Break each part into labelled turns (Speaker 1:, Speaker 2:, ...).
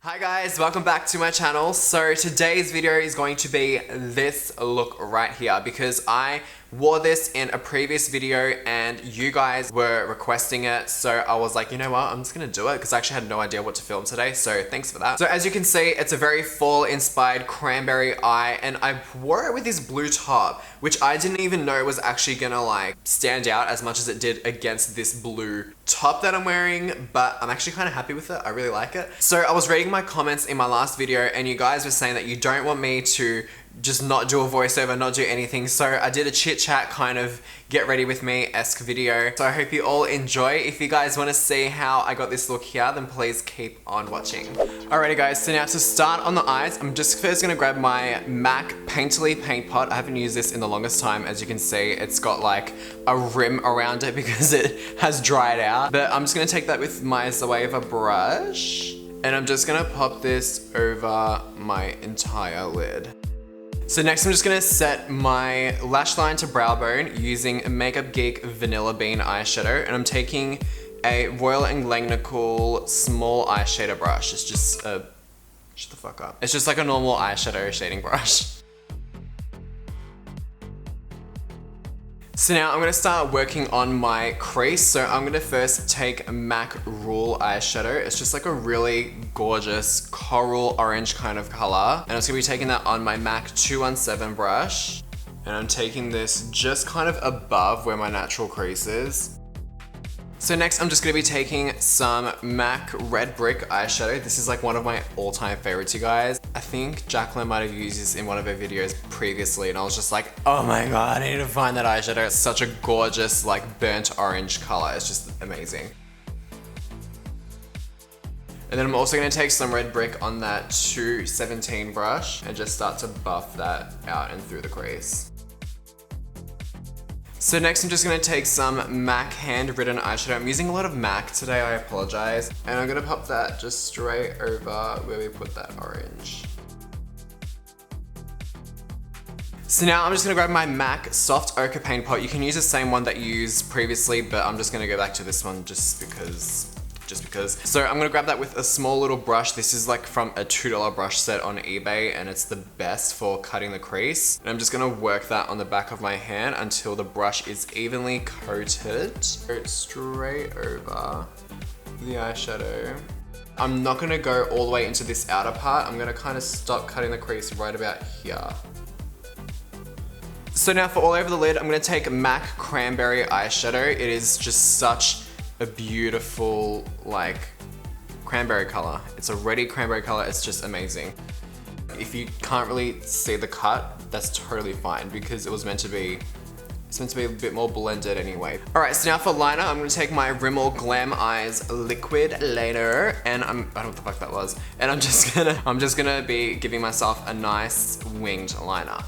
Speaker 1: Hi guys, welcome back to my channel. So today's video is going to be this look right here because I wore this in a previous video and you guys were requesting it. So I was like, you know what, I'm just gonna do it because I actually had no idea what to film today. So thanks for that. So as you can see, it's a very fall inspired cranberry eye and I wore it with this blue top, which I didn't even know was actually gonna like stand out as much as it did against this blue top that I'm wearing, but I'm actually kind of happy with it. I really like it. So I was reading my comments in my last video and you guys were saying that you don't want me to just not do a voiceover, not do anything. So I did a chit chat kind of get ready with me-esque video. So I hope you all enjoy. If you guys want to see how I got this look here, then please keep on watching. Alrighty guys, so now to start on the eyes, I'm just first gonna grab my MAC Painterly paint pot. I haven't used this in the longest time. As you can see, it's got like a rim around it because it has dried out. But I'm just gonna take that with my Zoeva brush and I'm just gonna pop this over my entire lid. So next I'm just gonna set my lash line to brow bone using a Makeup Geek Vanilla Bean eyeshadow, and I'm taking a Royal & Langnickel small eyeshadow brush. It's just a, shut the fuck up. It's just like a normal eyeshadow shading brush. So now I'm gonna start working on my crease. So I'm gonna first take MAC Rule Eyeshadow. It's just like a really gorgeous coral orange kind of color. And I'm just gonna be taking that on my MAC 217 brush. And I'm taking this just kind of above where my natural crease is. So next I'm just gonna be taking some MAC Red Brick Eyeshadow. This is like one of my all-time favorites, you guys. I think Jacqueline might have used this in one of her videos previously and I was just like, oh my god, I need to find that eyeshadow. It's such a gorgeous like burnt orange color. It's just amazing. And then I'm also gonna take some Red Brick on that 217 brush and just start to buff that out and through the crease. So next I'm just gonna take some MAC Handwritten Eyeshadow. I'm using a lot of MAC today, I apologize. And I'm gonna pop that just straight over where we put that orange. So now I'm just gonna grab my MAC Soft Ochre Paint Pot. You can use the same one that you used previously, but I'm just gonna go back to this one just because. So I'm gonna grab that with a small little brush. This is like from a $2 brush set on eBay and it's the best for cutting the crease. And I'm just gonna work that on the back of my hand until the brush is evenly coated. Straight over the eyeshadow. I'm not gonna go all the way into this outer part. I'm gonna kind of stop cutting the crease right about here. So now for all over the lid, I'm gonna take MAC Cranberry Eyeshadow. It is just such a beautiful like cranberry color. It's a reddy cranberry color. It's just amazing. If you can't really see the cut, that's totally fine because it was meant to be, it's meant to be a bit more blended anyway. All right, so now for liner, I'm gonna take my Rimmel Glameyes liquid liner and I don't know what the fuck that was. And I'm just gonna be giving myself a nice winged liner.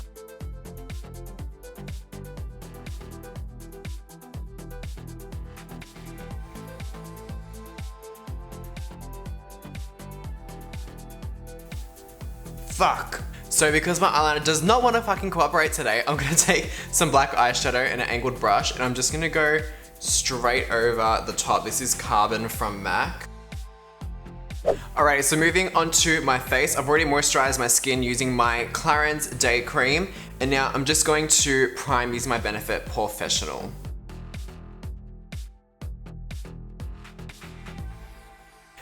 Speaker 1: Fuck. So because my eyeliner does not want to fucking cooperate today, I'm gonna take some black eyeshadow and an angled brush and I'm just gonna go straight over the top. This is Carbon from MAC. Alrighty, so moving on to my face. I've already moisturized my skin using my Clarins Day Cream and now I'm just going to prime using my Benefit Porefessional.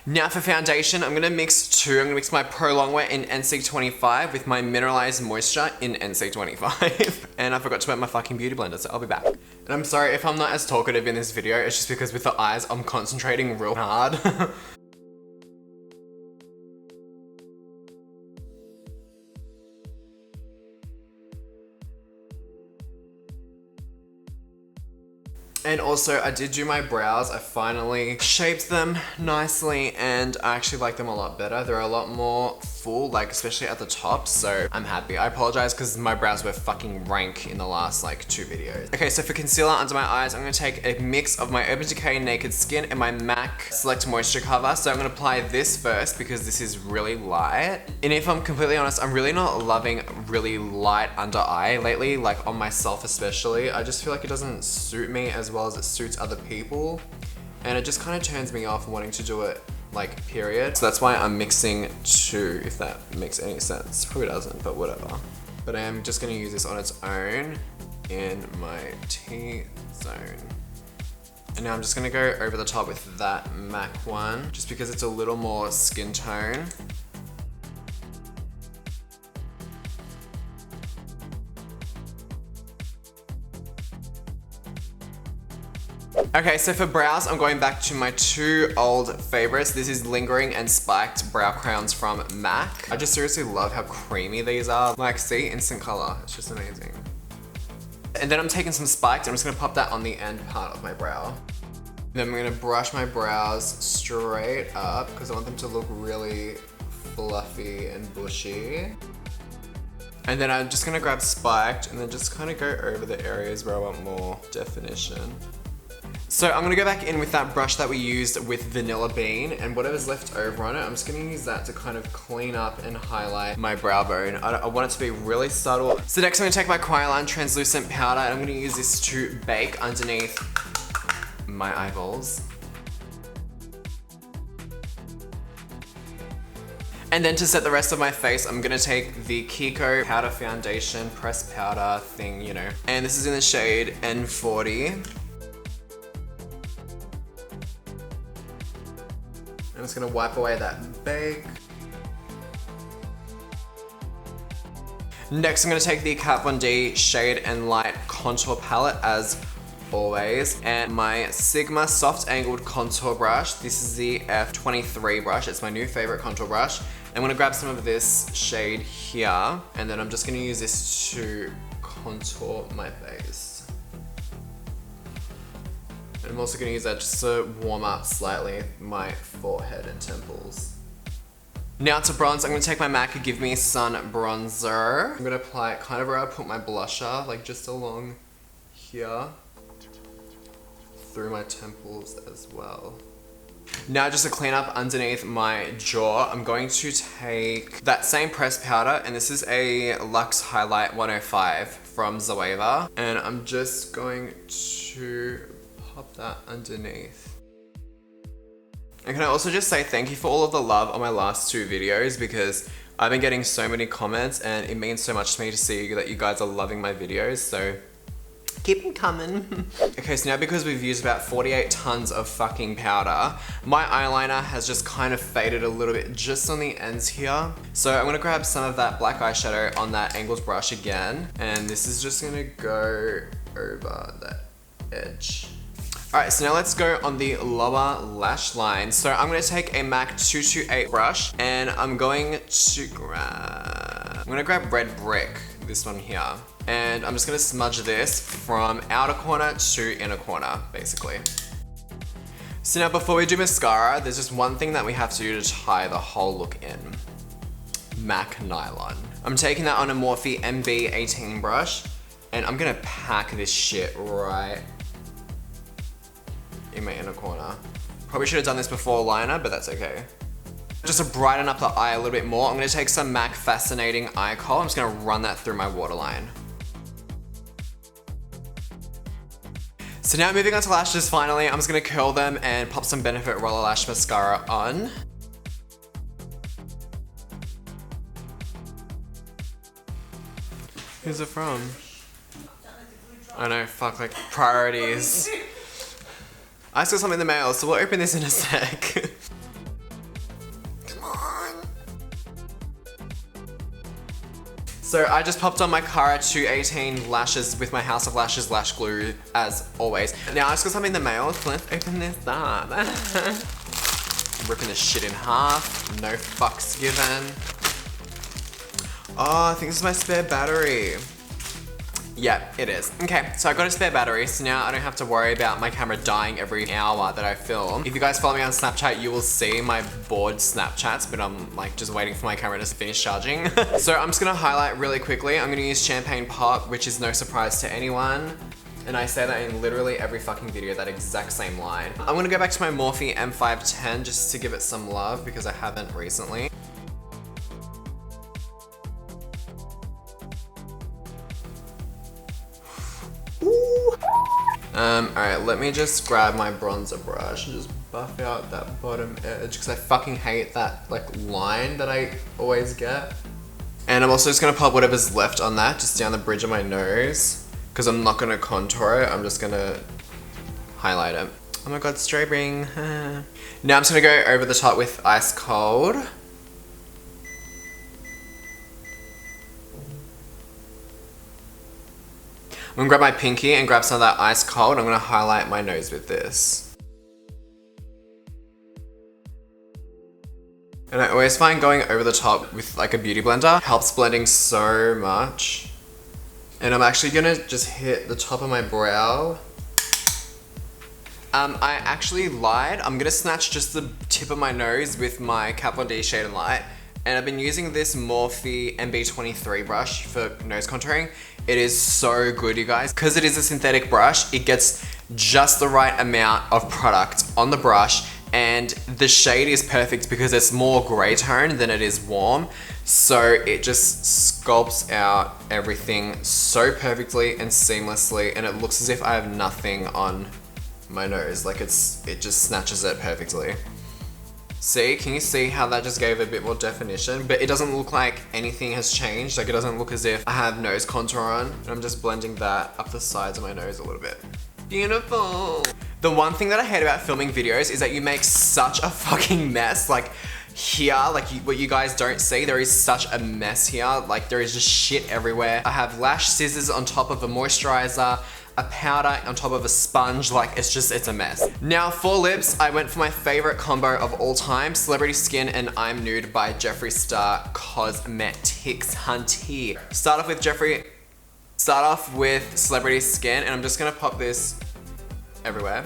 Speaker 1: Now for foundation, I'm gonna mix two. I'm gonna mix my Prolongwear in NC25 with my Mineralise Moisture in NC25. And I forgot to put my fucking beauty blender, so I'll be back. And I'm sorry if I'm not as talkative in this video, it's just because with the eyes, I'm concentrating real hard. And also I did do my brows. I finally shaped them nicely and I actually like them a lot better. They're a lot more full, like especially at the top, so I'm happy. I apologize because my brows were fucking rank in the last like 2 videos. Okay, so for concealer under my eyes, I'm gonna take a mix of my Urban Decay Naked Skin and my MAC Select Moisturecover. So I'm gonna apply this first because this is really light. And if I'm completely honest, I'm really not loving really light under eye lately, like on myself especially. I just feel like it doesn't suit me as well as it suits other people. And it just kind of turns me off wanting to do it like period. So that's why I'm mixing two, if that makes any sense. Probably doesn't, but whatever. But I am just gonna use this on its own in my T-zone. And now I'm just gonna go over the top with that MAC one, just because it's a little more skin tone. Okay, so for brows, I'm going back to my two old favorites. This is Lingering and Spiked Brow Crayons from MAC. I just seriously love how creamy these are. Like, see, instant color. It's just amazing. And then I'm taking some Spiked, and I'm just gonna pop that on the end part of my brow. Then I'm gonna brush my brows straight up because I want them to look really fluffy and bushy. And then I'm just gonna grab Spiked and then just kind of go over the areas where I want more definition. So I'm gonna go back in with that brush that we used with Vanilla Bean, and whatever's left over on it, I'm just gonna use that to kind of clean up and highlight my brow bone. I want it to be really subtle. So next I'm gonna take my Kryolan translucent powder and I'm gonna use this to bake underneath my eyeballs. And then to set the rest of my face, I'm gonna take the Kiko powder foundation, pressed powder thing, you know. And this is in the shade N40. I'm just gonna wipe away that bake. Next, I'm gonna take the Kat Von D Shade and Light Contour Palette as always, and my Sigma Soft Angled Contour Brush. This is the F23 brush. It's my new favorite contour brush. I'm gonna grab some of this shade here, and then I'm just gonna use this to contour my face. And I'm also gonna use that just to warm up slightly my forehead and temples. Now to bronze, I'm gonna take my MAC Give Me Sun bronzer. I'm gonna apply it kind of where I put my blusher, like just along here, through my temples as well. Now just to clean up underneath my jaw, I'm going to take that same pressed powder, and this is a Luxe Highlight 105 from Zoeva, and I'm just going to pop that underneath. And can I also just say thank you for all of the love on my last two videos, because I've been getting so many comments and it means so much to me to see that you guys are loving my videos, so keep them coming. Okay, so now because we've used about 48 tons of fucking powder, my eyeliner has just kind of faded a little bit just on the ends here. So I'm gonna grab some of that black eyeshadow on that angled brush again, and this is just gonna go over that edge. Alright, so now let's go on the lower lash line. So I'm gonna take a MAC 228 brush, and I'm going to grab Red Brick, this one here. And I'm just gonna smudge this from outer corner to inner corner, basically. So now before we do mascara, there's just one thing that we have to do to tie the whole look in. MAC Nylon. I'm taking that on a Morphe MB18 brush, and I'm gonna pack this shit right in my inner corner. Probably should have done this before liner, but that's okay. Just to brighten up the eye a little bit more, I'm gonna take some MAC Fascinating Eye Kohl. I'm just gonna run that through my waterline. So now moving on to lashes finally, I'm just gonna curl them and pop some Benefit Roller Lash Mascara on. Who's it from? I know, fuck, like priorities. I just got something in the mail, so we'll open this in a sec. Come on. So I just popped on my Cara 218 lashes with my House of Lashes lash glue, as always. Now I just got something in the mail, so let's open this up. Ripping this shit in half, no fucks given. Oh, I think this is my spare battery. Yeah, it is. Okay, so I got a spare battery, so now I don't have to worry about my camera dying every hour that I film. If you guys follow me on Snapchat, you will see my bored Snapchats, but I'm like just waiting for my camera to finish charging. So I'm just gonna highlight really quickly. I'm gonna use Champagne Pop, which is no surprise to anyone. And I say that in literally every fucking video, that exact same line. I'm gonna go back to my Morphe M510 just to give it some love because I haven't recently. Alright, let me just grab my bronzer brush and just buff out that bottom edge because I fucking hate that like line that I always get. And I'm also just gonna pop whatever's left on that just down the bridge of my nose because I'm not gonna contour it, I'm just gonna highlight it. Oh my god, strawberry. Now I'm just gonna go over the top with Ice Cold. I'm gonna grab my pinky and grab some of that Ice Cold. I'm gonna highlight my nose with this. And I always find going over the top with like a beauty blender helps blending so much. And I'm actually gonna just hit the top of my brow. I actually lied. I'm gonna snatch just the tip of my nose with my Kat Von D Shade and Light. And I've been using this Morphe MB23 brush for nose contouring. It is so good, you guys. Because it is a synthetic brush, it gets just the right amount of product on the brush, and the shade is perfect because it's more gray tone than it is warm. So it just sculpts out everything so perfectly and seamlessly, and it looks as if I have nothing on my nose. Like it just snatches it perfectly. See, can you see how that just gave a bit more definition? But it doesn't look like anything has changed. Like it doesn't look as if I have nose contour on. And I'm just blending that up the sides of my nose a little bit. Beautiful. The one thing that I hate about filming videos is that you make such a fucking mess. Like here, like what you guys don't see, there is such a mess here. Like there is just shit everywhere. I have lash scissors on top of a moisturizer, a powder on top of a sponge. Like it's a mess. Now for lips, I went for my favorite combo of all time, Celebrity Skin and I'm Nude by Jeffree Star Cosmetics, hunty. Start off with Celebrity Skin, and I'm just gonna pop this everywhere.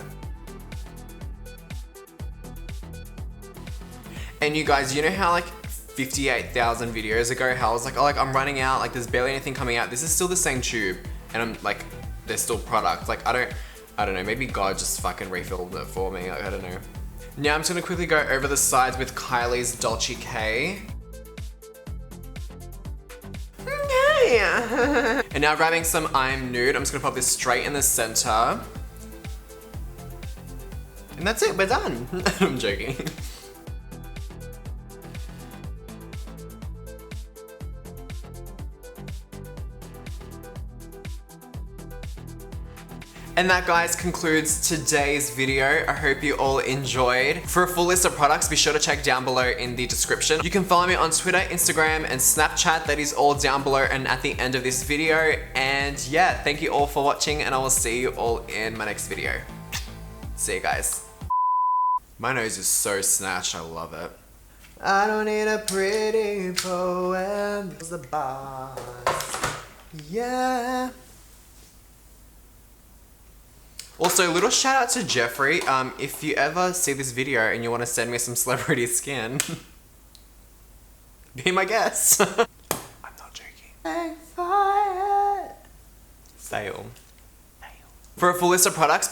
Speaker 1: And you guys, you know how like 58,000 videos ago, how I was like, oh, like I'm running out, like there's barely anything coming out. This is still the same tube, and I'm like, there's still product. Like I don't know, maybe God just fucking refilled it for me. Like, I don't know. Now I'm just gonna quickly go over the sides with Kylie's Dolce K. And now grabbing some I'm Nude, I'm just gonna pop this straight in the center. And that's it, we're done. I'm joking. And that, guys, concludes today's video. I hope you all enjoyed. For a full list of products, be sure to check down below in the description. You can follow me on Twitter, Instagram, and Snapchat. That is all down below and at the end of this video. And yeah, thank you all for watching, and I will see you all in my next video. See you guys. My nose is so snatched, I love it. I don't need a pretty poem. It's the boss. Yeah. Also, little shout out to Jeffree. If you ever see this video and you want to send me some celebrity skin, be my guest. I'm not joking. Fail. For a full list of products,